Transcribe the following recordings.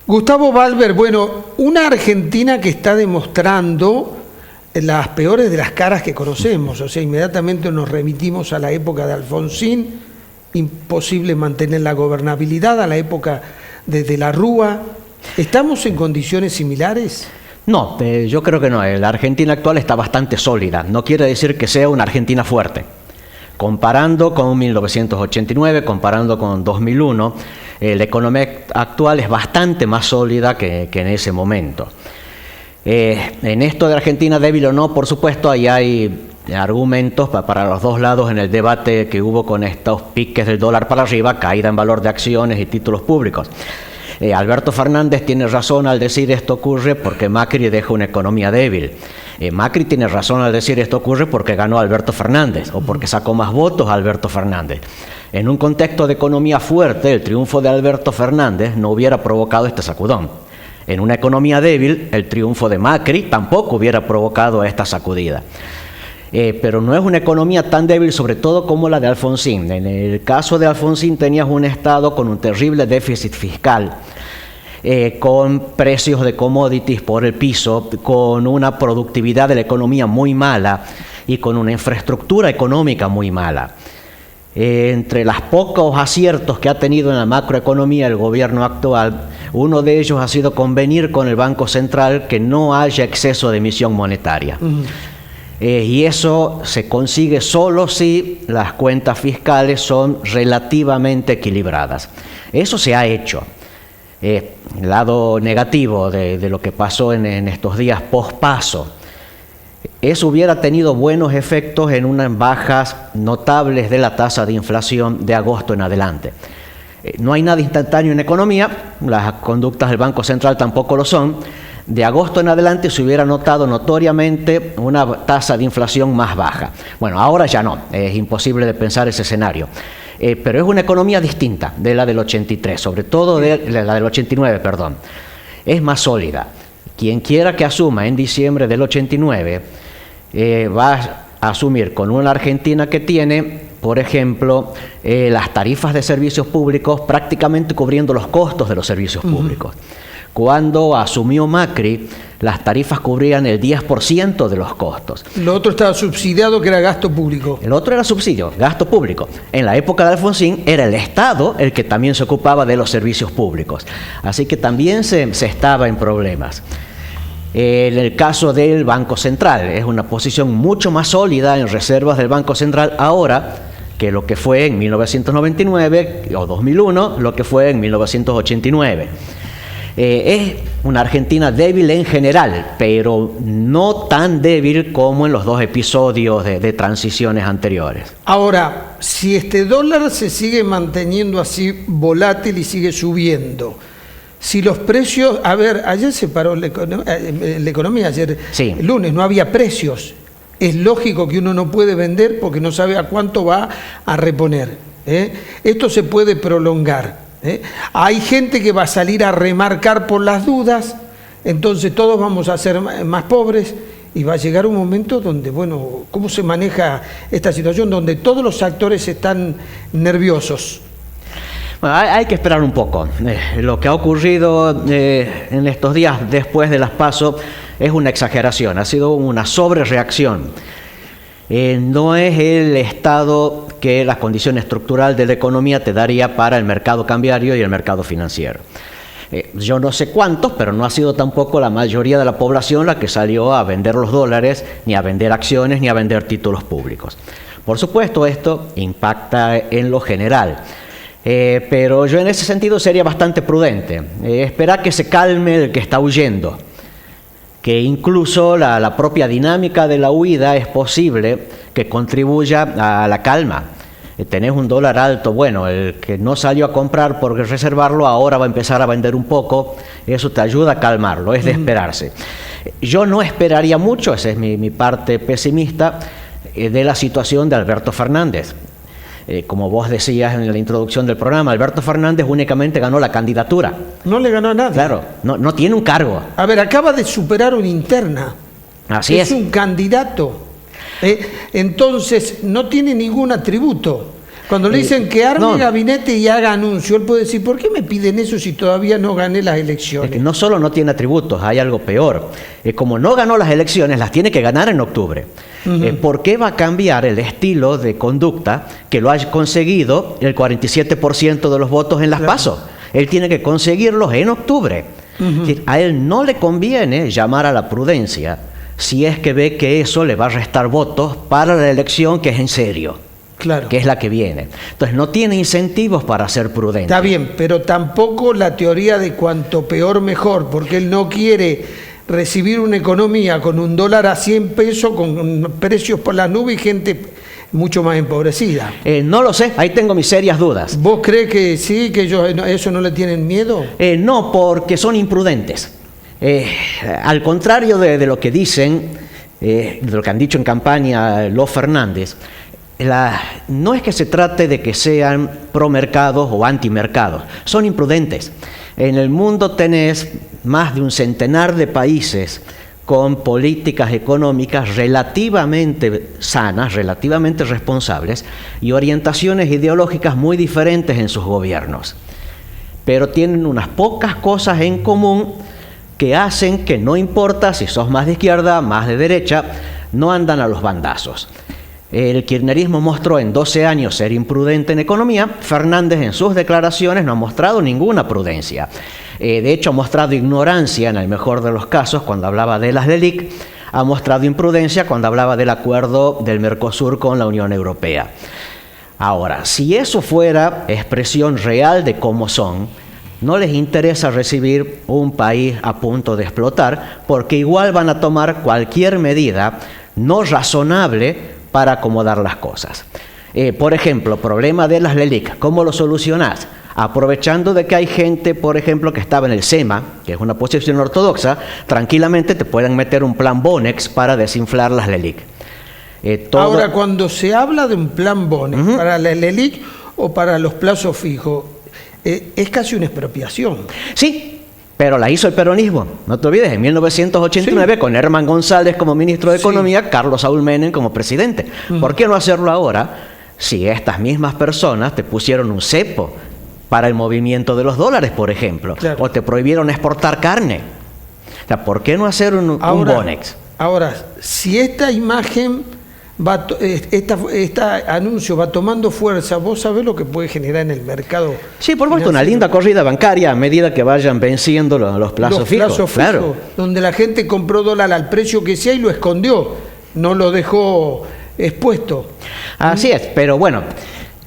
Gustavo Valver, bueno, una Argentina que está demostrando las peores de las caras que conocemos, o sea, inmediatamente nos remitimos a la época de Alfonsín, imposible mantener la gobernabilidad, a la época de la Rúa. ¿Estamos en condiciones similares? No, yo creo que no. La Argentina actual está bastante sólida. No quiere decir que sea una Argentina fuerte. Comparando con 1989, comparando con 2001, la economía actual es bastante más sólida que en ese momento. En esto de Argentina débil o no, por supuesto, ahí hay argumentos para los dos lados en el debate que hubo con estos piques del dólar para arriba, caída en valor de acciones y títulos públicos. Alberto Fernández tiene razón al decir esto ocurre porque Macri deja una economía débil. Macri tiene razón al decir esto ocurre porque ganó Alberto Fernández o porque sacó más votos a Alberto Fernández. En un contexto de economía fuerte, el triunfo de Alberto Fernández no hubiera provocado este sacudón. En una economía débil, el triunfo de Macri tampoco hubiera provocado esta sacudida. Pero no es una economía tan débil, sobre todo como la de Alfonsín. En el caso de Alfonsín tenías un Estado con un terrible déficit fiscal, con precios de commodities por el piso, con una productividad de la economía muy mala y con una infraestructura económica muy mala. Entre los pocos aciertos que ha tenido en la macroeconomía el gobierno actual, uno de ellos ha sido convenir con el Banco Central que no haya exceso de emisión monetaria. Y eso se consigue solo si las cuentas fiscales son relativamente equilibradas. Eso se ha hecho. El lado negativo de lo que pasó en estos días post-paso, eso hubiera tenido buenos efectos en unas bajas notables de la tasa de inflación de agosto en adelante. No hay nada instantáneo en economía, las conductas del Banco Central tampoco lo son. De agosto en adelante se hubiera notado notoriamente una tasa de inflación más baja. Bueno, ahora ya no, es imposible de pensar ese escenario. Pero es una economía distinta de la del 83, sobre todo de la del 89, perdón. Es más sólida. Quien quiera que asuma en diciembre del 89 va a asumir con una Argentina que tiene, por ejemplo, las tarifas de servicios públicos prácticamente cubriendo los costos de los servicios públicos. Cuando asumió Macri, las tarifas cubrían el 10% de los costos. Lo otro estaba subsidiado, que era gasto público. El otro era subsidio, gasto público. En la época de Alfonsín era el Estado el que también se ocupaba de los servicios públicos. Así que también se estaba en problemas. En el caso del Banco Central, es una posición mucho más sólida en reservas del Banco Central ahora que lo que fue en 1999 o 2001, lo que fue en 1989. Es una Argentina débil en general, pero no tan débil como en los dos episodios de transiciones anteriores. Ahora, si este dólar se sigue manteniendo así volátil y sigue subiendo, si los precios, a ver, ayer se paró la economía, ayer sí. El lunes no había precios, es lógico que uno no puede vender porque no sabe a cuánto va a reponer. Esto se puede prolongar. Hay gente que va a salir a remarcar por las dudas, entonces todos vamos a ser más pobres y va a llegar un momento donde, bueno, ¿cómo se maneja esta situación? Donde todos los actores están nerviosos. Bueno, hay que esperar un poco. Lo que ha ocurrido en estos días después de las PASO es una exageración, ha sido una sobrereacción. No es el estado que la condición estructural de la economía te daría para el mercado cambiario y el mercado financiero. Yo no sé cuántos, pero no ha sido tampoco la mayoría de la población la que salió a vender los dólares, ni a vender acciones, ni a vender títulos públicos. Por supuesto, esto impacta en lo general. Pero yo en ese sentido sería bastante prudente. Esperar que se calme el que está huyendo. Que incluso la propia dinámica de la huida es posible que contribuya a la calma. Tenés un dólar alto, bueno, el que no salió a comprar por reservarlo ahora va a empezar a vender un poco, eso te ayuda a calmarlo, es de esperarse. Yo no esperaría mucho, esa es mi parte pesimista, de la situación de Alberto Fernández. Como vos decías en la introducción del programa, Alberto Fernández únicamente ganó la candidatura. No le ganó a nadie. Claro, no tiene un cargo. A ver, acaba de superar una interna. Así es. Es un candidato. Entonces, no tiene ningún atributo. Cuando le dicen que arme no, gabinete y haga anuncio, él puede decir, ¿por qué me piden eso si todavía no gané las elecciones? Es que no solo no tiene atributos, hay algo peor. Como no ganó las elecciones, las tiene que ganar en octubre. ¿Por qué va a cambiar el estilo de conducta que lo ha conseguido el 47% de los votos en las PASO? Él tiene que conseguirlos en octubre. Es decir, a él no le conviene llamar a la prudencia si es que ve que eso le va a restar votos para la elección que es en serio, Claro. que es la que viene. Entonces no tiene incentivos para ser prudente. Está bien, pero tampoco la teoría de cuanto peor mejor, porque él no quiere recibir una economía con un dólar a 100 pesos, con precios por las nubes y gente mucho más empobrecida. No lo sé, ahí tengo mis serias dudas. ¿Vos crees que sí, que ellos eso no le tienen miedo? No, porque son imprudentes. Al contrario de lo que dicen, de lo que han dicho en campaña los Fernández, no es que se trate de que sean promercados o antimercados, son imprudentes. En el mundo tenés más de un centenar de países con políticas económicas relativamente sanas, relativamente responsables y orientaciones ideológicas muy diferentes en sus gobiernos. Pero tienen unas pocas cosas en común que hacen que no importa si sos más de izquierda, más de derecha, no andan a los bandazos. El kirchnerismo mostró en 12 años ser imprudente en economía. Fernández en sus declaraciones no ha mostrado ninguna prudencia. De hecho, ha mostrado ignorancia en el mejor de los casos cuando hablaba de las LELIQ, ha mostrado imprudencia cuando hablaba del acuerdo del Mercosur con la Unión Europea. Ahora, si eso fuera expresión real de cómo son, no les interesa recibir un país a punto de explotar, porque igual van a tomar cualquier medida no razonable para acomodar las cosas. Por ejemplo, problema de las LELIQ, ¿cómo lo solucionás? Aprovechando de que hay gente, por ejemplo, que estaba en el SEMA, que es una posición ortodoxa, tranquilamente te pueden meter un plan Bonex para desinflar las LELIQ. Ahora, cuando se habla de un plan Bonex para la LELIQ o para los plazos fijos, es casi una expropiación. Sí, pero la hizo el peronismo. No te olvides, en 1989, con Herman González como ministro de Economía, Carlos Saúl Menem como presidente. ¿Por qué no hacerlo ahora si estas mismas personas te pusieron un cepo para el movimiento de los dólares, por ejemplo? Claro. O te prohibieron exportar carne. O sea, ¿por qué no hacer un Bonex? Ahora, si esta imagen, este anuncio va tomando fuerza, ¿vos sabés lo que puede generar en el mercado? Sí, por supuesto, una linda corrida bancaria a medida que vayan venciendo los plazos fijos. Claro. Donde la gente compró dólar al precio que sea y lo escondió, no lo dejó expuesto. Así es, pero bueno,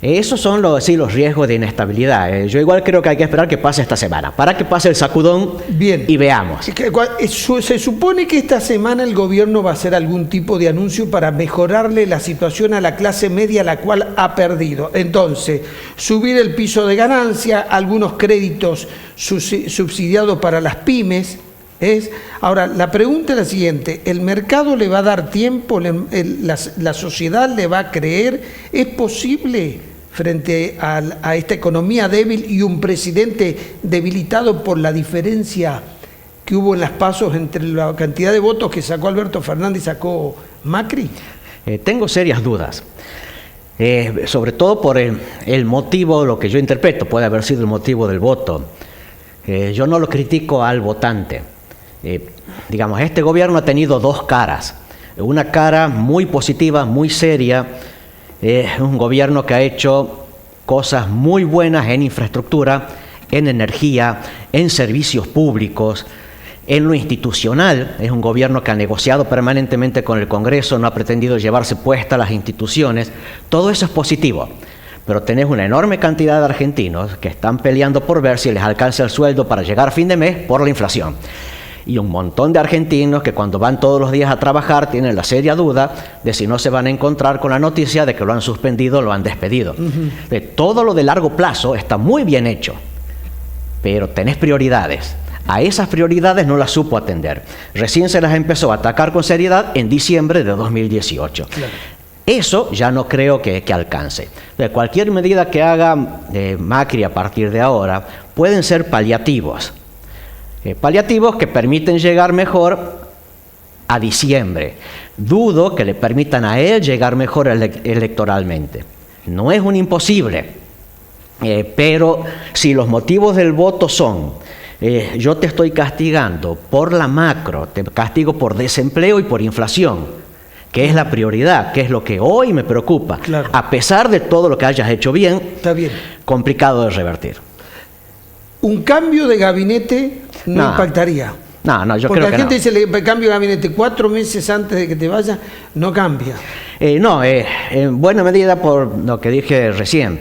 esos son los riesgos de inestabilidad. Yo igual creo que hay que esperar que pase esta semana, para que pase el sacudón. Bien. Y veamos. Se supone que esta semana el gobierno va a hacer algún tipo de anuncio para mejorarle la situación a la clase media, la cual ha perdido. Entonces, subir el piso de ganancia, algunos créditos subsidiados para las pymes. Ahora, la pregunta es la siguiente: ¿el mercado le va a dar tiempo? ¿La sociedad le va a creer? ¿Es posible frente a esta economía débil y un presidente debilitado por la diferencia que hubo en las pasos entre la cantidad de votos que sacó Alberto Fernández y sacó Macri? Tengo serias dudas. Sobre todo por el motivo, lo que yo interpreto, puede haber sido el motivo del voto. Yo no lo critico al votante. Digamos, este gobierno ha tenido dos caras. Una cara muy positiva, muy seria. Un gobierno que ha hecho cosas muy buenas en infraestructura, en energía, en servicios públicos, en lo institucional. Es un gobierno que ha negociado permanentemente con el Congreso, no ha pretendido llevarse puestas las instituciones. Todo eso es positivo. Pero tenés una enorme cantidad de argentinos que están peleando por ver si les alcanza el sueldo para llegar a fin de mes por la inflación. Y un montón de argentinos que cuando van todos los días a trabajar tienen la seria duda de si no se van a encontrar con la noticia de que lo han suspendido o lo han despedido. Todo lo de largo plazo está muy bien hecho, pero tenés prioridades. A esas prioridades no las supo atender. Recién se las empezó a atacar con seriedad en diciembre de 2018. Claro. Eso ya no creo que alcance. Cualquier medida que haga Macri a partir de ahora pueden ser paliativos. Paliativos que permiten llegar mejor a diciembre. Dudo que le permitan a él llegar mejor electoralmente. No es un imposible, pero si los motivos del voto son, yo te estoy castigando por la macro, te castigo por desempleo y por inflación, que es la prioridad, que es lo que hoy me preocupa, claro, a pesar de todo lo que hayas hecho bien, está bien. complicado de revertir. Un cambio de gabinete no impactaría. No, yo porque creo que la gente no. dice, el cambio de gabinete 4 meses antes de que te vayas, no cambia. En buena medida por lo que dije recién.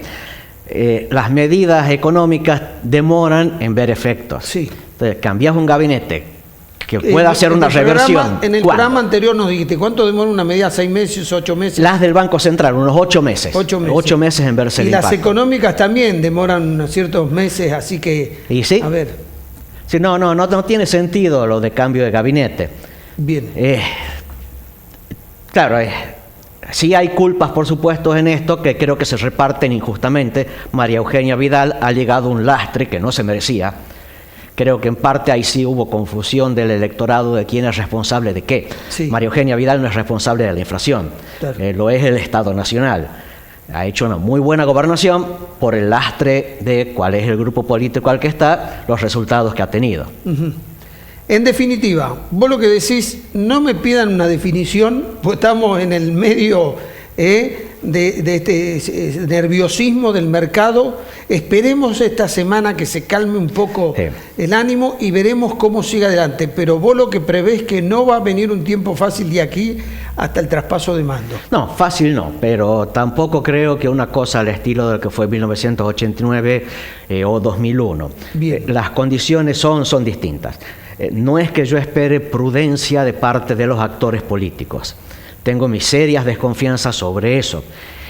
Las medidas económicas demoran en ver efectos. Sí. Entonces, cambias un gabinete que pueda hacer una reversión. En el programa anterior nos dijiste, ¿cuánto demora una medida? ¿6 meses, 8 meses? Las del Banco Central, unos 8 meses. 8 meses. 8 meses en verse el Y las impacto. económicas también demoran ciertos meses, así que... ¿Y sí? A ver, Sí, no tiene sentido lo de cambio de gabinete. bien. Claro, sí hay culpas, por supuesto, en esto, que creo que se reparten injustamente. María Eugenia Vidal ha llegado a un lastre que no se merecía. Creo que en parte ahí sí hubo confusión del electorado de quién es responsable de qué. Sí. María Eugenia Vidal no es responsable de la inflación, Claro. Lo es el Estado Nacional. Ha hecho una muy buena gobernación por el lastre de cuál es el grupo político al que está, los resultados que ha tenido. Ujú. En definitiva, vos lo que decís, no me pidan una definición, pues estamos en el medio de este nerviosismo del mercado. Esperemos esta semana que se calme un poco el ánimo y veremos cómo sigue adelante. Pero vos lo que prevés que no va a venir un tiempo fácil de aquí hasta el traspaso de mando. No, fácil no, pero tampoco creo que una cosa al estilo del que fue 1989 o 2001. Bien. Las condiciones son distintas. No es que yo espere prudencia de parte de los actores políticos. Tengo mis serias desconfianzas sobre eso.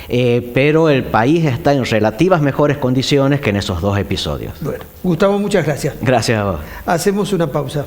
Pero el país está en relativas mejores condiciones que en esos 2 episodios. Bueno, Gustavo, muchas gracias. Gracias a vos. Hacemos una pausa.